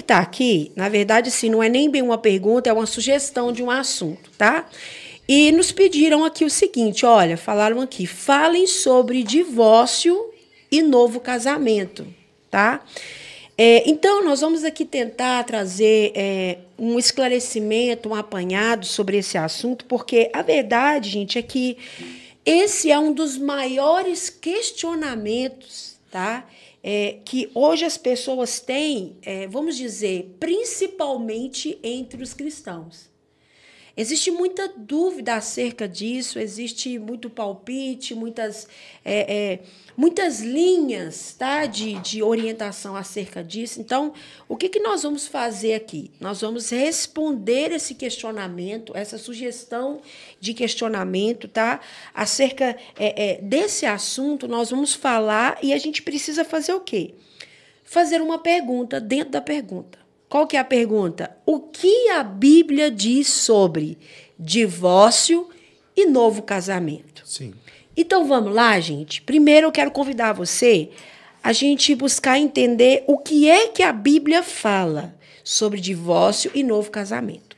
está aqui, na verdade, assim, não é nem bem uma pergunta, é uma sugestão de um assunto, tá? E nos pediram aqui o seguinte, olha, falaram aqui, falem sobre divórcio e novo casamento, tá? Então, nós vamos aqui tentar trazer um esclarecimento, um apanhado sobre esse assunto, porque a verdade, gente, é que esse é um dos maiores questionamentos, tá? Que hoje as pessoas têm, vamos dizer, principalmente entre os cristãos. Existe muita dúvida acerca disso, existe muito palpite, muitas linhas, tá, de orientação acerca disso. Então, o que nós vamos fazer aqui? Nós vamos responder esse questionamento, essa sugestão de questionamento, tá? Acerca desse assunto, nós vamos falar e a gente precisa fazer o quê? Fazer uma pergunta dentro da pergunta. Qual que é a pergunta? O que a Bíblia diz sobre divórcio e novo casamento? Sim. Então, vamos lá, gente. Primeiro, eu quero convidar você a gente buscar entender o que é que a Bíblia fala sobre divórcio e novo casamento.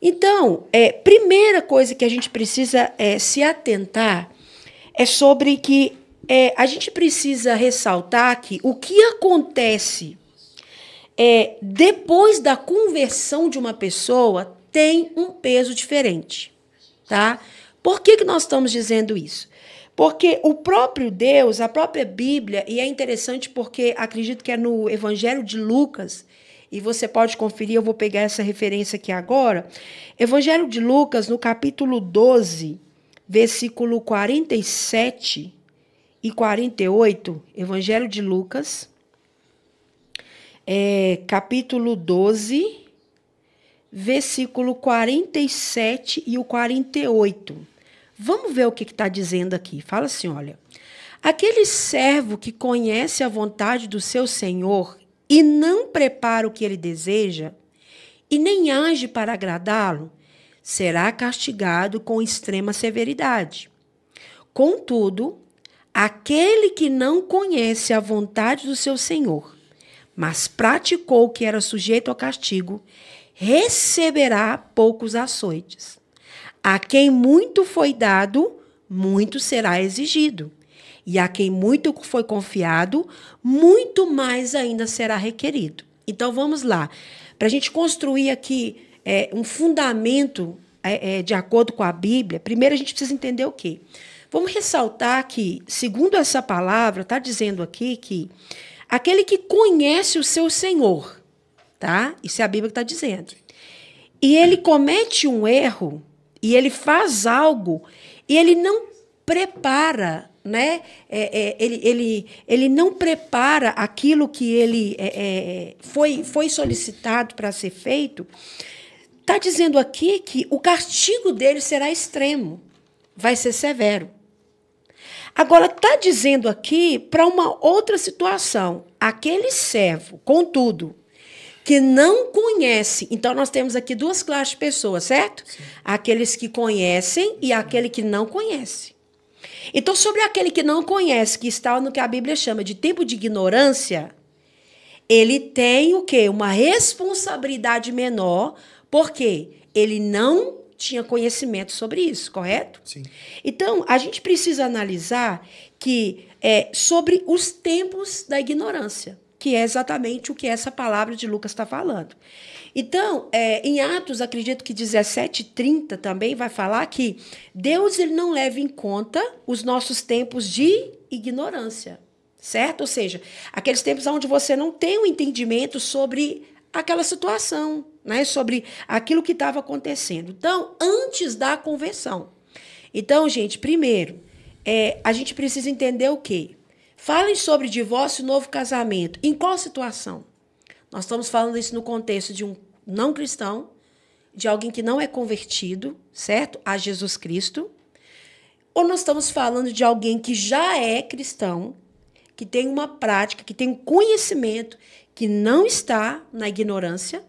Então, primeira coisa que a gente precisa se atentar é sobre que a gente precisa ressaltar que o que acontece depois da conversão de uma pessoa tem um peso diferente, tá? Por que nós estamos dizendo isso? Porque o próprio Deus, a própria Bíblia, e é interessante porque acredito que é no Evangelho de Lucas, e você pode conferir, eu vou pegar essa referência aqui agora, Evangelho de Lucas, no capítulo 12, versículo 47 e 48, Evangelho de Lucas, capítulo 12, versículo 47 e o 48. Vamos ver o que está dizendo aqui. Fala assim, olha. Aquele servo que conhece a vontade do seu senhor e não prepara o que ele deseja e nem age para agradá-lo, será castigado com extrema severidade. Contudo, aquele que não conhece a vontade do seu senhor, mas praticou o que era sujeito ao castigo, receberá poucos açoites. A quem muito foi dado, muito será exigido. E a quem muito foi confiado, muito mais ainda será requerido. Então, vamos lá. Para a gente construir aqui um fundamento de acordo com a Bíblia, primeiro a gente precisa entender o quê? Vamos ressaltar que, segundo essa palavra, está dizendo aqui que aquele que conhece o seu Senhor, tá? Isso é a Bíblia que está dizendo. E ele comete um erro, e ele faz algo, e ele não prepara, né? Ele não prepara aquilo que ele foi solicitado para ser feito. Está dizendo aqui que o castigo dele será extremo, vai ser severo. Agora, está dizendo aqui para uma outra situação. Aquele servo, contudo, que não conhece. Então, nós temos aqui duas classes de pessoas, certo? Sim. Aqueles que conhecem e aquele que não conhece. Então, sobre aquele que não conhece, que está no que a Bíblia chama de tempo de ignorância, ele tem o quê? Uma responsabilidade menor, porque ele não tinha conhecimento sobre isso, correto? Sim. Então, a gente precisa analisar que sobre os tempos da ignorância, que é exatamente o que essa palavra de Lucas está falando. Então, em Atos, acredito que 17:30 também vai falar que Deus ele não leva em conta os nossos tempos de ignorância, certo? Ou seja, aqueles tempos onde você não tem um entendimento sobre aquela situação, né? Sobre aquilo que estava acontecendo. Então, antes da conversão. Então, gente, primeiro, a gente precisa entender o quê? Falem sobre divórcio e novo casamento. Em qual situação? Nós estamos falando isso no contexto de um não cristão, de alguém que não é convertido, certo? A Jesus Cristo. Ou nós estamos falando de alguém que já é cristão, que tem uma prática, que tem um conhecimento, que não está na ignorância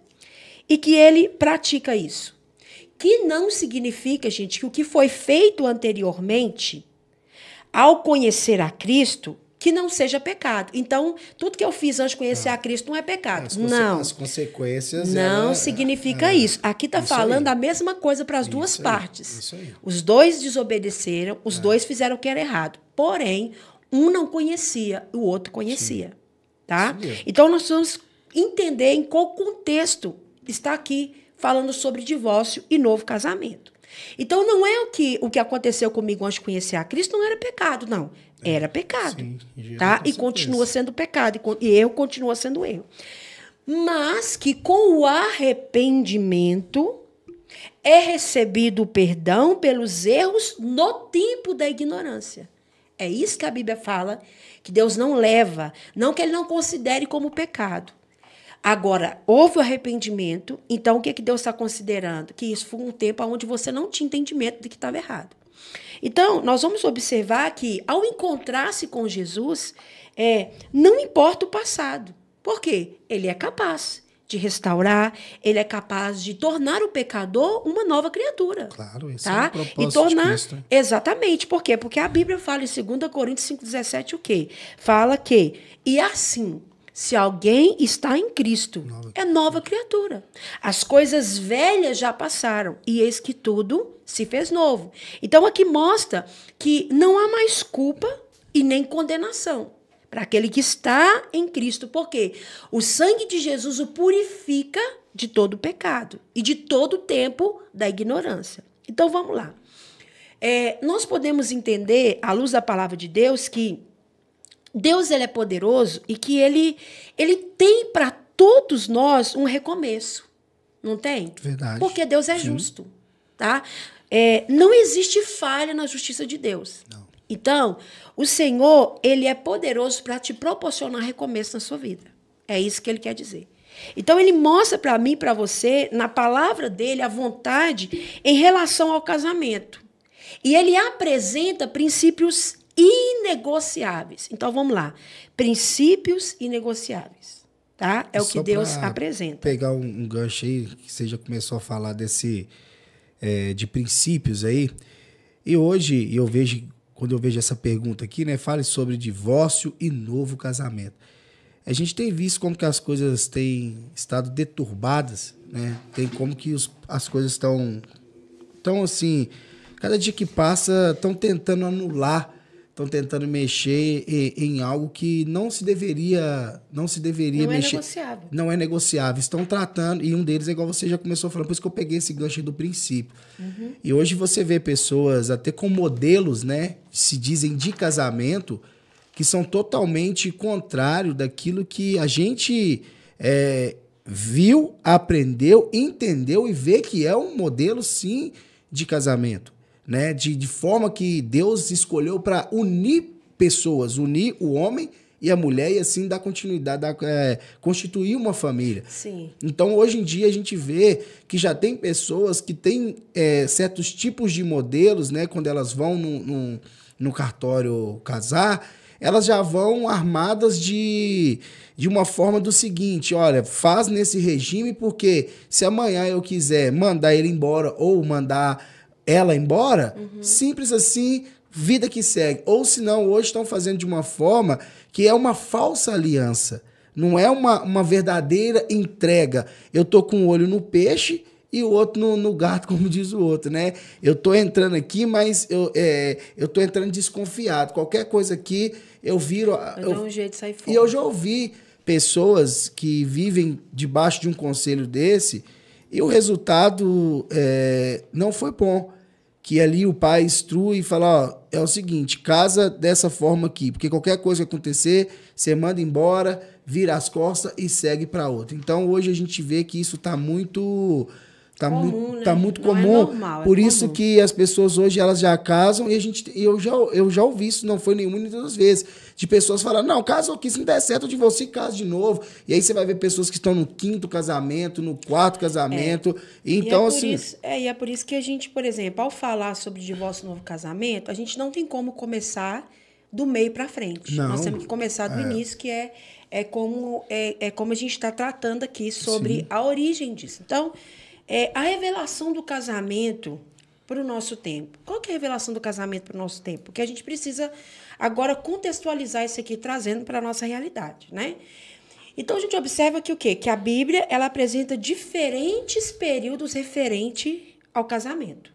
e que ele pratica isso. Que não significa, gente, que o que foi feito anteriormente, ao conhecer a Cristo, que não seja pecado. Então, tudo que eu fiz antes de conhecer a Cristo não é pecado. Não. As consequências... Não significa isso. Aqui está falando a mesma coisa para as duas partes. Isso aí. Os dois desobedeceram, os dois fizeram o que era errado. Porém, um não conhecia, o outro conhecia. Tá? Então, nós vamos entender em qual contexto está aqui falando sobre divórcio e novo casamento. Então, não é o que aconteceu comigo antes de conhecer a Cristo, não era pecado, não. Era pecado. Sim, tá? E continua sendo pecado. E erro continua sendo erro. Mas que com o arrependimento é recebido o perdão pelos erros no tempo da ignorância. É isso que a Bíblia fala, que Deus não leva, não que ele não considere como pecado. Agora, houve o arrependimento, então o que Deus está considerando? Que isso foi um tempo onde você não tinha entendimento de que estava errado. Então, nós vamos observar que, ao encontrar-se com Jesus, não importa o passado. Por quê? Ele é capaz de restaurar, ele é capaz de tornar o pecador uma nova criatura. Claro, esse tá? é o propósito e tornar, de Cristo. Exatamente. Por quê? Porque a Bíblia fala em 2 Coríntios 5,17 o quê? Fala que, e assim, se alguém está em Cristo, é nova criatura. As coisas velhas já passaram, e eis que tudo se fez novo. Então, aqui mostra que não há mais culpa e nem condenação para aquele que está em Cristo. Porque o sangue de Jesus o purifica de todo pecado e de todo o tempo da ignorância. Então, vamos lá. Nós podemos entender, à luz da palavra de Deus, que Deus ele é poderoso e que ele tem para todos nós um recomeço. Não tem? Verdade. Porque Deus é justo. Tá? Não existe falha na justiça de Deus. Não. Então, o Senhor ele é poderoso para te proporcionar recomeço na sua vida. É isso que ele quer dizer. Então, ele mostra para mim e para você, na palavra dele, a vontade em relação ao casamento. E ele apresenta princípios inegociáveis. Então, vamos lá. Princípios inegociáveis. Tá? É o que Deus apresenta. Pegar um gancho aí, que você já começou a falar de princípios aí. E hoje, quando eu vejo essa pergunta aqui, né? Fale sobre divórcio e novo casamento. A gente tem visto como que as coisas têm estado deturbadas, né? Tem como que as coisas estão assim... Cada dia que passa, estão tentando anular, estão tentando mexer em algo que não se deveria mexer. É negociável. Não é negociável. Estão tratando, e um deles é igual você já começou falando, por isso que eu peguei esse gancho do princípio. Uhum. E hoje você vê pessoas, até com modelos, né, se dizem de casamento, que são totalmente contrário daquilo que a gente viu, aprendeu, entendeu e vê que é um modelo, sim, de casamento. Né, de forma que Deus escolheu para unir pessoas, unir o homem e a mulher e assim dar continuidade, constituir uma família. Sim. Então, hoje em dia, a gente vê que já tem pessoas que têm certos tipos de modelos, né, quando elas vão no cartório casar, elas já vão armadas de uma forma do seguinte, olha, faz nesse regime porque se amanhã eu quiser mandar ele embora ou mandar ela embora, simples assim, vida que segue. Ou senão, hoje estão fazendo de uma forma que é uma falsa aliança. Não é uma verdadeira entrega. Eu tô com um olho no peixe e o outro no gato, como diz o outro, né? Eu tô entrando aqui, mas eu tô entrando desconfiado. Qualquer coisa aqui, eu viro... Eu dou um jeito de sair fora. E eu já ouvi pessoas que vivem debaixo de um conselho desse e o resultado não foi bom. Que ali o pai instrui e fala, ó, é o seguinte, casa dessa forma aqui, porque qualquer coisa que acontecer, você manda embora, vira as costas e segue para outra. Então, hoje a gente vê que isso está muito... Tá muito comum. É normal, por isso que as pessoas hoje elas já casam e eu já ouvi isso, não foi nenhuma nem duas vezes, de pessoas falando, não, caso aqui, se não der certo, de você casa de novo. E aí você vai ver pessoas que estão no 5º casamento, no 4º casamento. Então, e é por isso que a gente, por exemplo, ao falar sobre divórcio e novo casamento, a gente não tem como começar do meio para frente. Não, nós temos que começar do início, que é como a gente está tratando aqui sobre a origem disso. Então, a revelação do casamento para o nosso tempo? Qual que é a revelação do casamento para o nosso tempo? Porque a gente precisa agora contextualizar isso aqui, trazendo para a nossa realidade, né? Então, a gente observa que o quê? Que a Bíblia, ela apresenta diferentes períodos referente ao casamento.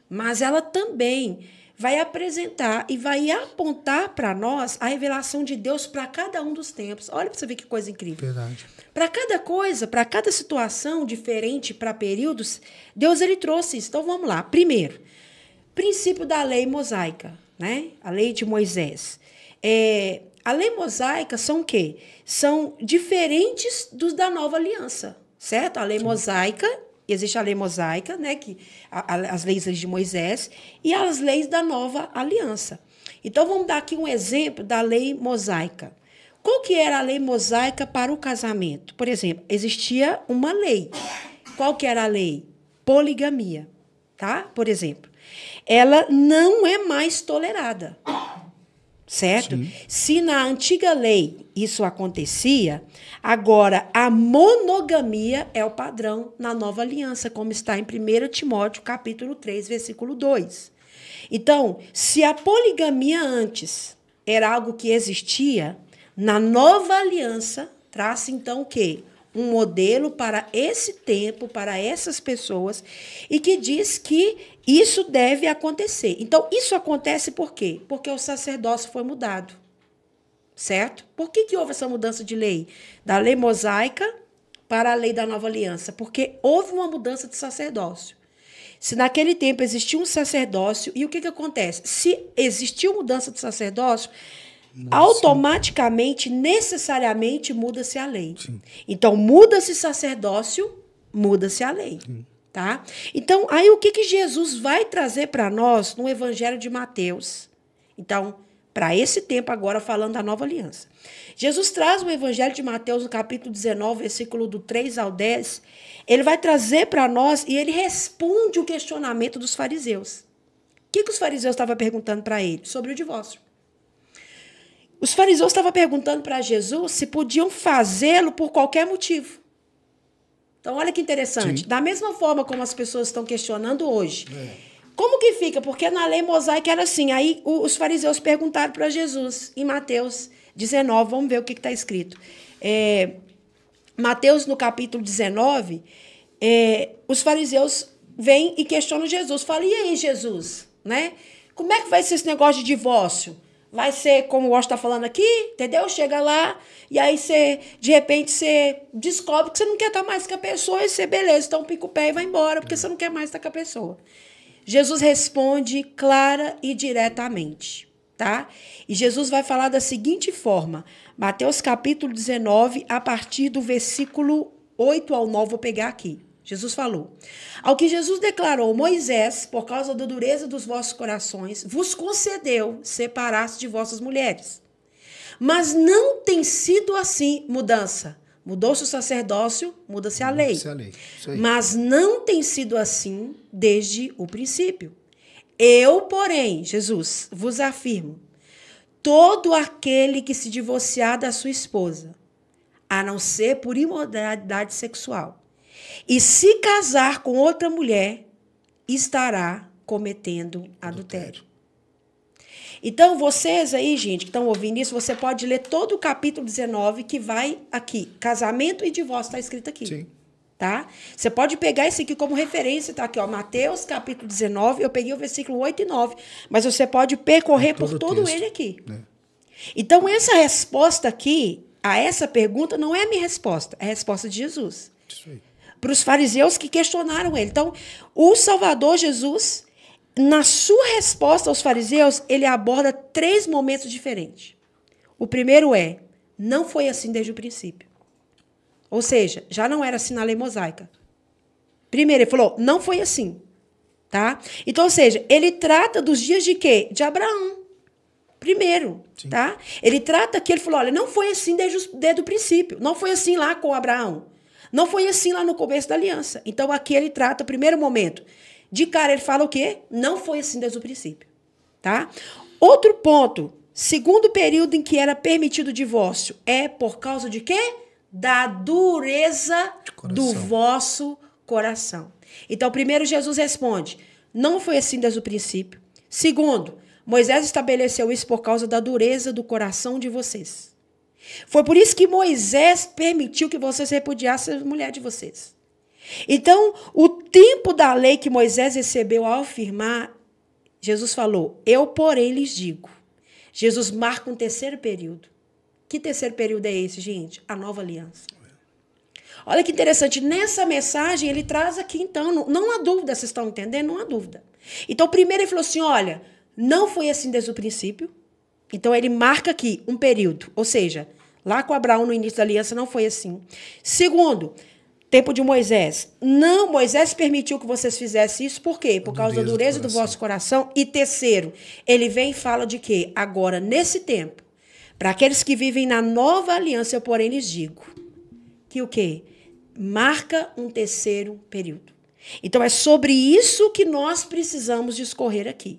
Mas ela também vai apresentar e vai apontar para nós a revelação de Deus para cada um dos tempos. Olha para você ver que coisa incrível. Verdade. Para cada coisa, para cada situação diferente, para períodos, Deus ele trouxe isso. Então, vamos lá. Primeiro, princípio da lei mosaica, né? A lei de Moisés. A lei mosaica são o quê? São diferentes dos da nova aliança, certo? A lei mosaica, existe a lei mosaica, né? As leis de Moisés, e as leis da nova aliança. Então, vamos dar aqui um exemplo da lei mosaica. Qual que era a lei mosaica para o casamento? Por exemplo, existia uma lei. Qual que era a lei? Poligamia, tá? Por exemplo. Ela não é mais tolerada, certo? Sim. Se na antiga lei isso acontecia, agora a monogamia é o padrão na nova aliança, como está em 1 Timóteo, capítulo 3, versículo 2. Então, se a poligamia antes era algo que existia, na nova aliança, traz então o quê? Um modelo para esse tempo, para essas pessoas, e que diz que isso deve acontecer. Então, isso acontece por quê? Porque o sacerdócio foi mudado, certo? Por que houve essa mudança de lei? Da lei mosaica para a lei da nova aliança? Porque houve uma mudança de sacerdócio. Se naquele tempo existia um sacerdócio, e o que acontece? Se existiu mudança de sacerdócio, automaticamente, necessariamente, muda-se a lei. Sim. Então, muda-se sacerdócio, muda-se a lei. Sim. Tá? Então, aí o que Jesus vai trazer para nós no Evangelho de Mateus? Então, para esse tempo agora, falando da nova aliança. Jesus traz no Evangelho de Mateus, no capítulo 19, versículo do 3 ao 10, ele vai trazer para nós e ele responde o questionamento dos fariseus. O que os fariseus estavam perguntando para ele? Sobre o divórcio. Os fariseus estavam perguntando para Jesus se podiam fazê-lo por qualquer motivo. Então, olha que interessante. Sim. Da mesma forma como as pessoas estão questionando hoje. Como que fica? Porque na lei mosaica era assim. Aí os fariseus perguntaram para Jesus, em Mateus 19, vamos ver o que está escrito. Mateus, no capítulo 19, os fariseus vêm e questionam Jesus. Falam, e aí, Jesus? Né? Como é que vai ser esse negócio de divórcio? Vai ser como o Washington está falando aqui, entendeu? Chega lá e aí você, de repente, você descobre que você não quer estar mais com a pessoa e você, beleza, então pica o pé e vai embora, porque você não quer mais estar com a pessoa. Jesus responde clara e diretamente, tá? E Jesus vai falar da seguinte forma, Mateus capítulo 19, a partir do versículo 8 ao 9, vou pegar aqui. Jesus falou, ao que Jesus declarou, Moisés, por causa da dureza dos vossos corações, vos concedeu separar-se de vossas mulheres. Mas não tem sido assim, mudança. Mudou-se o sacerdócio, muda-se a lei. Mas não tem sido assim desde o princípio. Eu, porém, Jesus, vos afirmo, todo aquele que se divorciar da sua esposa, a não ser por imoralidade sexual, e se casar com outra mulher, estará cometendo adultério. Então, vocês aí, gente, que estão ouvindo isso, você pode ler todo o capítulo 19, que vai aqui. Casamento e divórcio, está escrito aqui. Sim. Tá? Você pode pegar esse aqui como referência, tá aqui, ó, Mateus, capítulo 19, eu peguei o versículo 8 e 9, mas você pode percorrer por todo ele aqui. Então, essa resposta aqui, a essa pergunta, não é a minha resposta, é a resposta de Jesus. Isso aí. Para os fariseus que questionaram ele. Então, o Salvador Jesus, na sua resposta aos fariseus, ele aborda 3 momentos diferentes. O primeiro não foi assim desde o princípio. Ou seja, já não era assim na lei mosaica. Primeiro, ele falou, não foi assim. Tá? Então, ou seja, ele trata dos dias de quê? De Abraão. Primeiro. Tá? Ele trata que ele falou, olha, não foi assim desde o princípio. Não foi assim lá com Abraão. Não foi assim lá no começo da aliança. Então, aqui ele trata o primeiro momento. De cara, ele fala o quê? Não foi assim desde o princípio. Tá? Outro ponto. Segundo período em que era permitido o divórcio é por causa de quê? Da dureza do vosso coração. Então, primeiro Jesus responde, Não foi assim desde o princípio. Segundo, Moisés estabeleceu isso por causa da dureza do coração de vocês. Foi por isso que Moisés permitiu que vocês repudiassem a mulher de vocês. Então, o tempo da lei que Moisés recebeu ao afirmar, Jesus falou, eu, porém, lhes digo. Jesus marca um terceiro período. Que terceiro período é esse, gente? A nova aliança. Olha que interessante. Nessa mensagem, ele traz aqui, então, não há dúvida, vocês estão entendendo? Não há dúvida. Então, primeiro ele falou assim, olha, não foi assim desde o princípio. Então, ele marca aqui um período. Ou seja, lá com Abraão, no início da aliança, não foi assim. Segundo, tempo de Moisés. Não, Moisés permitiu que vocês fizessem isso. Por quê? Por causa da dureza do vosso coração. E terceiro, ele vem e fala de quê? Agora, nesse tempo, para aqueles que vivem na nova aliança, eu, porém, lhes digo que o quê? Marca um terceiro período. Então, é sobre isso que nós precisamos discorrer aqui.